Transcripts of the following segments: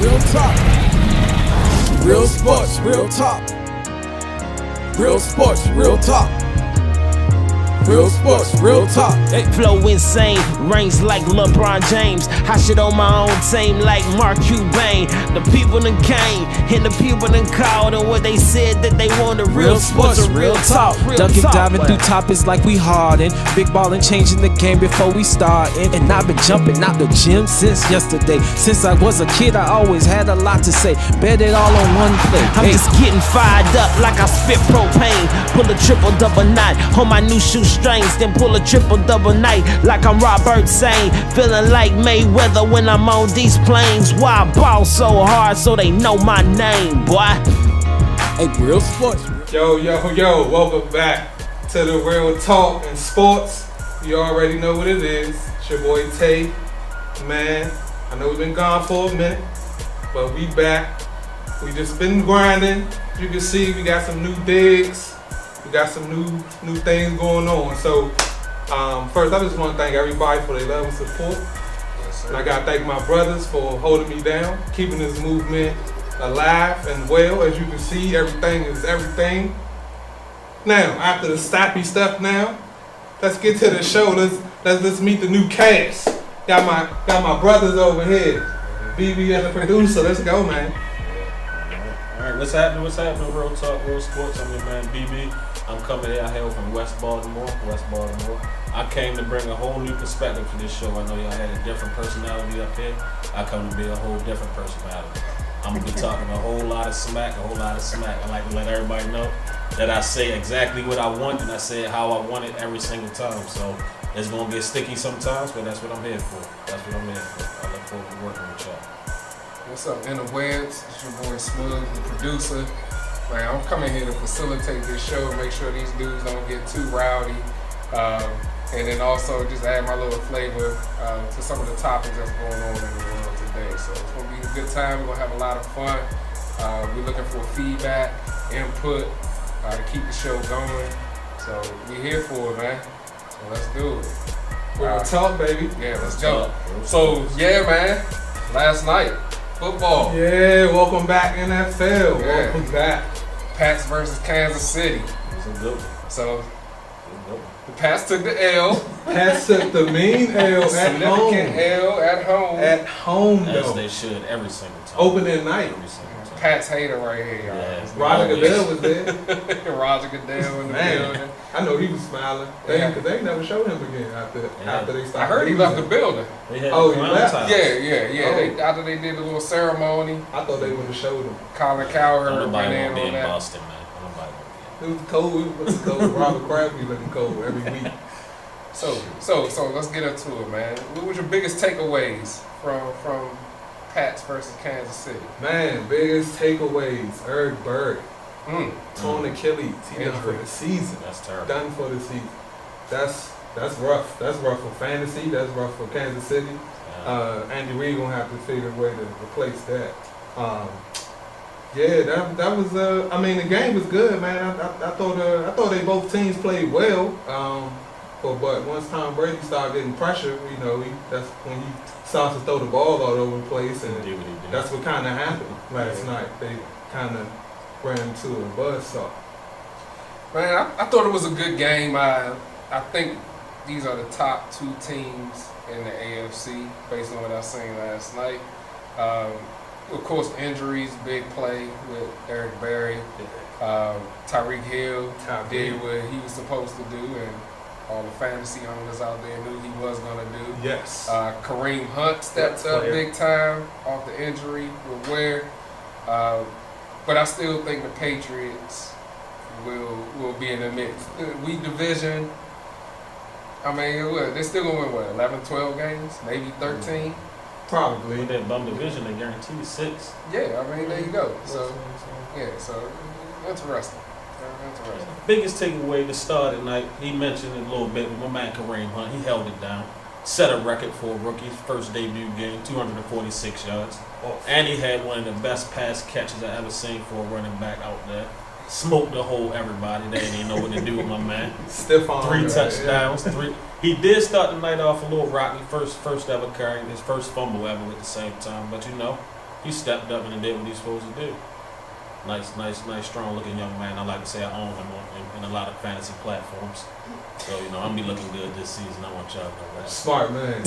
real talk. Real sports, real talk. Real sports, real talk. Real sports, real talk. Flow insane, rings like LeBron James. I shit on my own team like Mark Cuban. The people done came, and the people done called, and what they said that they wanted. Real sports, real talk. Dunking, diving through topics like we Harden. Big ballin', changing the game before we startin'. And I've been jumping out the gym since yesterday. Since I was a kid, I always had a lot to say. Bet it all on one play. I'm just getting fired up like I spit propane. Pull a triple-double knot on my new shoestrings. Then pull a triple-double night like I'm Robert Sane. Feeling like Mayweather when I'm on these planes. Why I ball so hard so they know my name, boy? Hey, real sports. Yo, welcome back to the Real Talk in Sports. You already know what it is. It's your boy Tay. Man, I know we've been gone for a minute, but we back. We just been grinding. You can see we got some new digs. We got some new things going on. So first, I just want to thank everybody for their love and support. Yes, sir. And I got to thank my brothers for holding me down, keeping this movement alive and well. As you can see, everything is everything. Now, after the sappy stuff now, let's get to the show. Let's meet the new cast. Got my brothers over here. BB as a producer. Let's go, man. Alright, what's happening? Real Talk, Real Sports. I'm your man BB. I'm coming here. I hail from West Baltimore. I came to bring a whole new perspective to this show. I know y'all had a different personality up here. I come to be a whole different personality. I'm gonna be talking a whole lot of smack. I like to let everybody know that I say exactly what I want and I say it how I want it every single time. So it's gonna get sticky sometimes, but that's what I'm here for. I look forward to working with y'all. What's up, Interwebs? It's your boy Smug, the producer. Man, I'm coming here to facilitate this show, make sure these dudes don't get too rowdy, and then also just add my little flavor to some of the topics that's going on in the world today. So it's gonna be a good time. We're gonna have a lot of fun. We're looking for feedback, input to keep the show going. So we're here for it, man. So let's do it. Real talk, baby. Yeah, let's go. So yeah, man. Last night. Football. Yeah, welcome back NFL. Yeah. Welcome back. Pats versus Kansas City. It's a good one. So the Pats took the L. Pats took the mean L at home. Significant L at home. At home, As though. they should every single time. Opening night. Every single time. Pats hater right here, y'all. Yeah. Roger Goodell was there. Roger Goodell in the Man, building. I know he was smiling. Yeah. Because they never showed him again after they started. I heard he left the building. They had Oh, the he clown left? towers. Yeah. Oh. After they did the little ceremony, I thought they would have showed him. Colin Cowherd Nobody went want in to be on in that. Boston, man. Nobody want to be It was cold. It was cold. Robert Kraft be looking cold every week. So let's get into it, man. What was your biggest takeaways from Pats versus Kansas City? Man, biggest takeaways. Eric Berg. Torn Achilles. He done for the season. That's terrible. Done for the season. That's rough. That's rough for fantasy. That's rough for Kansas City. Andy Reid gonna have to figure a way to replace that. That was. I mean, the game was good, man. I thought they both teams played well. But once Tom Brady started getting pressure, that's when he starts to throw the ball all over the place, and that's what kind of happened last night. They kind of ran into a buzzsaw. Man, I thought it was a good game. I think these are the top two teams in the AFC based on what I seen last night. Of course, injuries, big play with Eric Berry. Tyreek Hill did what he was supposed to do, and all the fantasy owners out there knew he was going to do. Yes. Kareem Hunt stepped up big time off the injury with Ware. But I still think the Patriots will be in the mix. We division, I mean, they're still going to win, 11, 12 games? Maybe 13? Probably. With that bum division, they guarantee 6. Yeah, I mean, there you go. So, yeah, so interesting. Biggest takeaway to start at night, he mentioned it a little bit, but my man Kareem Hunt, he held it down. Set a record for a rookie's first debut game, 246 yards. And he had one of the best pass catches I ever seen for a running back out there. Smoked the whole everybody. They didn't even know what to do with my man. Stiff on 3 touchdowns. 3. He did start the night off a little rocky. First ever carrying his first fumble ever at the same time. But he stepped up and did what he's supposed to do. Nice, strong looking young man. I like to say I own him in a lot of fantasy platforms. So, I'm going to be looking good this season. I want y'all to know that. Smart man.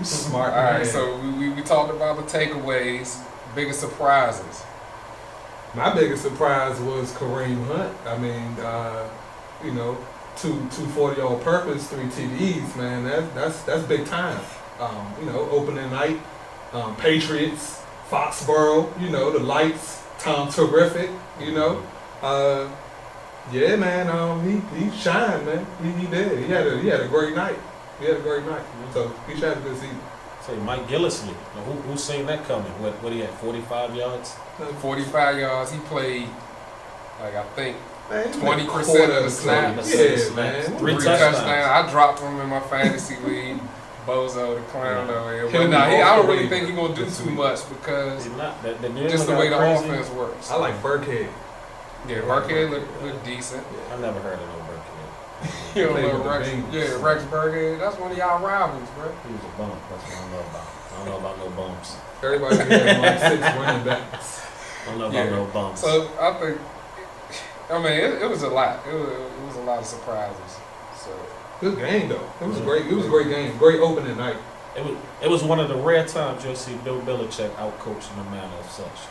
Smart All man. right, so we talked about the takeaways, biggest surprises. My biggest surprise was Kareem Hunt. I mean, 240 all purpose, 3 TDs, man. That's big time. Opening night, Patriots, Foxborough, the lights, Tom Terrific, yeah, man. He shined, man. He did. He had a great night. So he shot a good season. Say Mike Gillisley. Now, who's seen that coming? What he had? 45 yards. 45 yards. He played, I think, Man, 20% of the snaps. Yeah, man. 3 touchdowns. I dropped him in my fantasy league. Bozo the clown over here. But I don't really think he's gonna do too much because just the way the offense works. I like Burkhead. Yeah, Burkhead look decent. I never heard of no Burkhead. You know, Rex Burkhead. That's one of y'all rivals, bro. He was a bump. That's what I don't know about. I don't know about no bumps. Everybody had like 6 running backs. I don't know about no bumps. So I think, it was a lot. It was a lot of surprises. So. Good game though. It was a great game. Great opening night. It was one of the rare times you'll see Bill Belichick outcoaching a man of such.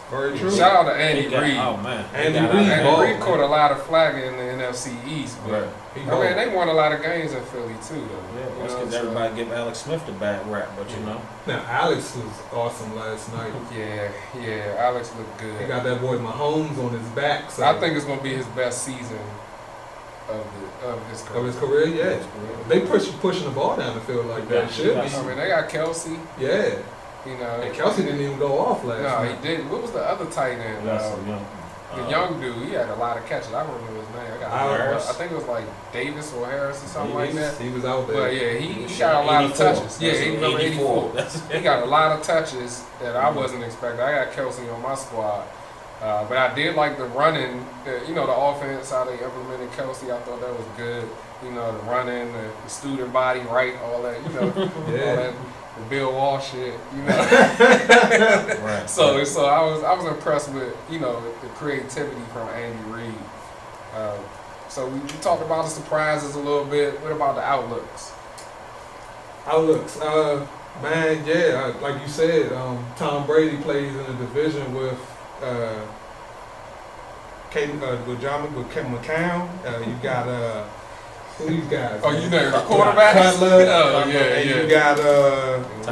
Very true. Shout out to Andy Reid. Oh man, Andy Reid caught a lot of flag in the NFC East, but right. They won a lot of games in Philly too, though. Yeah, let's get everybody give Alex Smith the bad rap, but Now Alex was awesome last night. Yeah, Alex looked good. He got that boy Mahomes on his back. So. I think it's gonna be his best season of his career. Of his career, yeah. They pushing the ball down the field like that. Should be. They got Kelsey. Yeah. And Kelsey didn't even go off last night. No, he didn't. What was the other tight end? The young dude, he had a lot of catches. I don't remember his name. I think it was like Davis or Harris or something like that. He was out there. But yeah, he got a lot of touches. Yeah, he number 84. He got a lot of touches that I wasn't expecting. I got Kelsey on my squad. But I did like the running, the offense, how they implemented Kelsey. I thought that was good. The running, the student body, right, all that, all that, the Bill Wall shit, Right. So I was impressed with, the creativity from Andy Reid. So we talked about the surprises a little bit. What about the outlooks? Man, yeah, like you said, Tom Brady plays in a division with Kevin McCown. You got who these guys? Oh, you know the quarterbacks? Cutler. Yeah. You got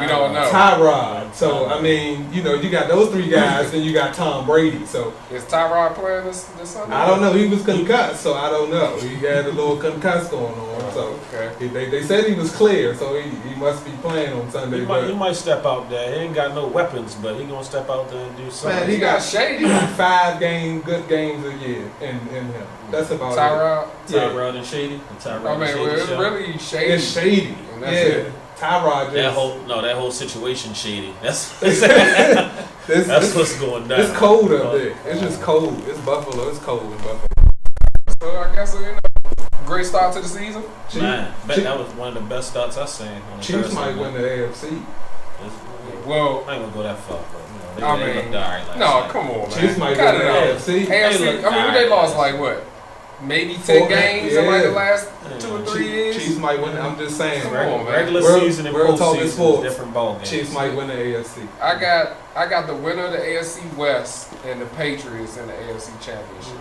we don't know. Tyrod. So you got those 3 guys, then you got Tom Brady. So is Tyrod playing this Sunday? I don't know. He was concussed, so I don't know. He had a little concuss going on. So they said he was clear, so he must be playing on Sunday. He might step out there. He ain't got no weapons, but he gonna step out there and do something. Man, he got shady. 5 good games a year in him. That's about Tyrod and Shady. It's really shady. It's shady. It. Tyrod just... That whole situation shady. That's what's going down. It's cold up there. It's just cold. It's Buffalo. It's cold in Buffalo. So I guess, great start to the season. That was one of the best starts I've seen. Chiefs might win the AFC. Well, I ain't gonna go that far, but they looked all right last night. Come on, man. Chiefs might win the AFC. They lost like what? Maybe 10 games in like the last 2 or 3 years. Chiefs might win. I'm just saying. Regular season and postseason is different ball games. Chiefs might win the AFC. I got the winner of the AFC West and the Patriots in the AFC Championship.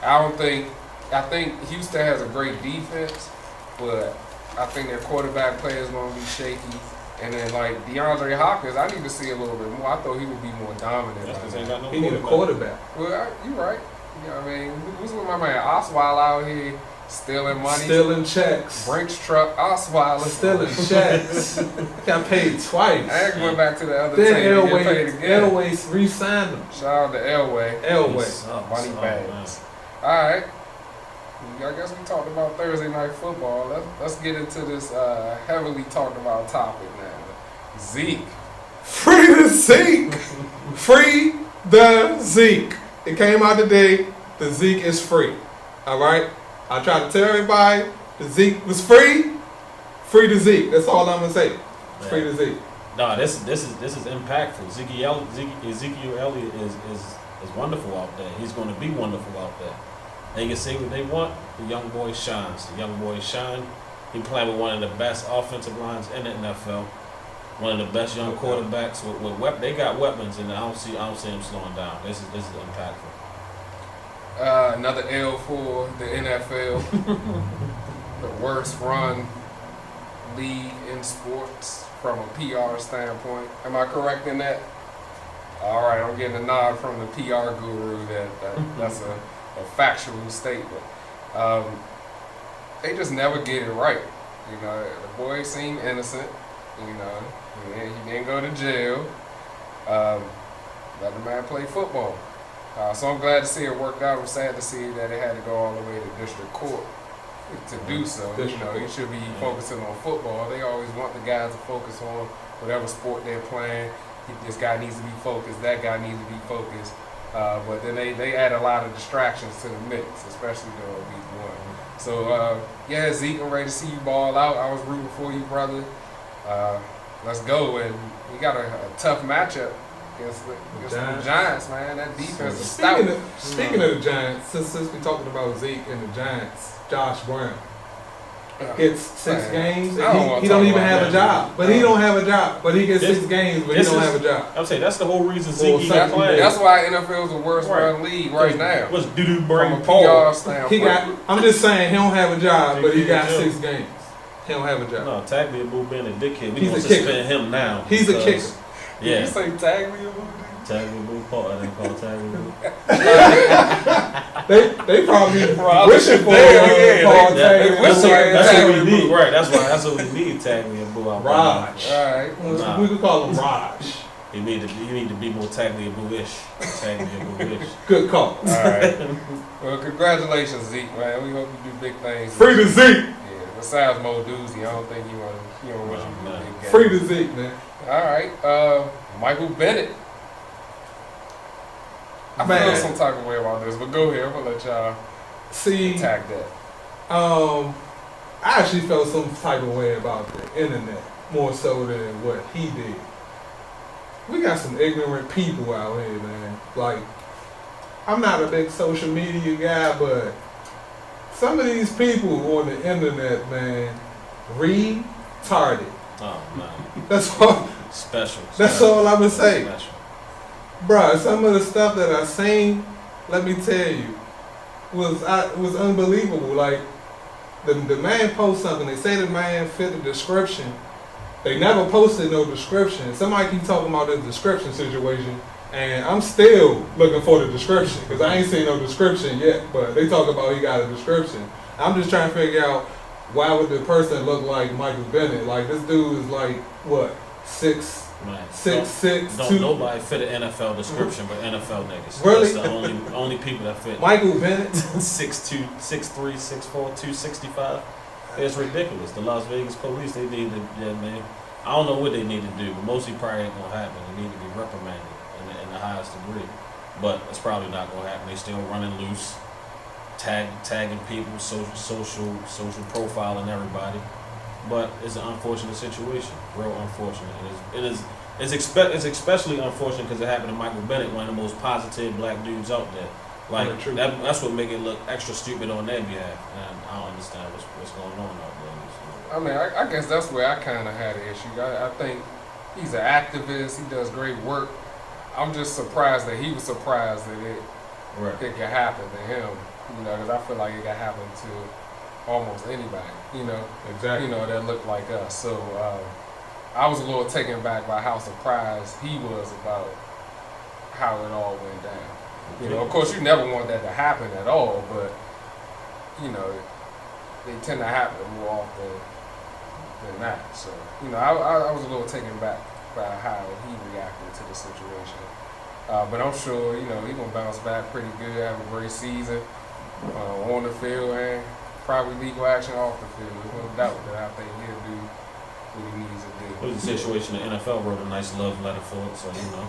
I think Houston has a great defense, but I think their quarterback play is going to be shaky. And then like DeAndre Hopkins, I need to see a little bit more. I thought he would be more dominant. He need a quarterback. Well, you're right. Who's with my man Osweiler out here stealing money? Stealing checks. Brinks truck, Osweiler. Stealing checks. Got paid twice. I went back to the other team. Then Elway re-signed him. Shout out to Elway. Money bags. Alright. I guess we talked about Thursday Night Football. Let's get into this heavily talked about topic now. Zeke. Free the Zeke! Free the Zeke. It came out today, the Zeke is free. Alright? I tried to tell everybody the Zeke was free. Free the Zeke. That's all I'm going to say. Free the Zeke. No, this is impactful. Ezekiel Elliott is wonderful out there. He's going to be wonderful out there. They can say what they want. The young boy shines. The young boy shine. He playing with one of the best offensive lines in the NFL. One of the best young quarterbacks with they got weapons, and I don't see him slowing down. This is impactful. Another L for the NFL. The worst run league in sports from a PR standpoint. Am I correct in that? All right, I'm getting a nod from the PR guru that's a factual statement. They just never get it right. You know, the boy seemed innocent. You know, he didn't go to jail. Let the man play football. So I'm glad to see it worked out. I'm sad to see that it had to go all the way to district court to do so. You know, he should be focusing on football. They always want the guys to focus on whatever sport they're playing. This guy needs to be focused. That guy needs to be focused. But then they add a lot of distractions to the mix, especially during week one. So, yeah, Zeke, I'm ready to see you ball out. I was rooting for you, brother. Let's go. And we got a tough matchup against the Giants, man. That defense is stout. Speaking of the Giants, since we're talking about Zeke and the Giants, Josh Brown gets 6 games. He don't even have a job. But he don't have a job. But he gets 6 games, but he don't have a job. I'm saying that's the whole reason Zeke not playing. That's why NFL is the worst run league right now. What's doo-doo brain from a PR standpoint? I'm just saying he don't have a job, but he got 6 games. He don't have a job. No, Tagliabue being a dickhead. We want to suspend him now. He's a kicker. Yeah. Did you say Tagliabue? Tagliabue, Paul. I didn't call Tagliabue. They probably wishing for Paul Tagliabue. That's what we need, right? That's what we need. Tagliabue. Raj. All right. We could call him Raj. You need to be more Tagliabue-ish. Tagliabue-ish. Good call. All right. Well, congratulations, Zeke, man. We hope you do big things. Free to Zeke. Besides Mo Doozy, I don't think you want you do big games. Free to Zeke, man. All right, Michael Bennett. I feel some type of way about this, but go ahead. I'm gonna let y'all attack that. I actually felt some type of way about the internet more so than what he did. We got some ignorant people out here, man. Like, I'm not a big social media guy, but some of these people on the internet, man, retarded. Oh, man. That's all. Special. That's all I'm gonna say. Special. Bruh, some of the stuff that I seen, let me tell you, was unbelievable. Like, the man post something, they say the man fit the description. They never posted no description. Somebody keep talking about this description situation, and I'm still looking for the description, because I ain't seen no description yet, but they talk about he got a description. I'm just trying to figure out, why would the person look like Michael Bennett? Like, this dude is like, what, 6'6", 6'2". Don't nobody fit an NFL description, but NFL niggas. Really? That's the only people that fit. Michael Bennett? 6'2", 6'3", 6'4", 265. It's ridiculous. The Las Vegas police, they need to, man. I don't know what they need to do, but mostly probably ain't gonna happen. They need to be reprimanded in the highest degree. But it's probably not gonna happen. They still running loose, tagging people, social profiling everybody. But it's an unfortunate situation, real unfortunate. It's especially unfortunate because it happened to Michael Bennett, one of the most positive black dudes out there. Like that's what make it look extra stupid on their behalf, and I don't understand what's going on out there. I mean, I guess that's where I kind of had an issue. I think he's an activist. He does great work. I'm just surprised that he was surprised that it could happen to him. You know, because I feel like it could happen to almost anybody. You know, exactly. You know, that look like us. So I was a little taken back by how surprised he was about how it all went down. You know, of course, you never want that to happen at all, but you know, they tend to happen more often than not. So, you know, I was a little taken back by how he reacted to the situation. But I'm sure, you know, he's gonna bounce back pretty good, have a great season on the field, and probably legal action off the field. There's no doubt that I think he'll do what he needs to do. It was a situation the NFL wrote a nice love letter for it, so you know.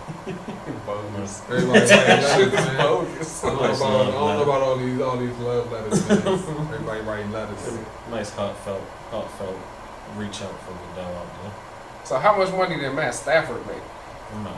Bogus. Everybody writing letters, man. Bogus. I don't know about all these love letters, man. Everybody writing letters. Nice heartfelt reach out from the dog out there. So how much money did Matt Stafford make? Man.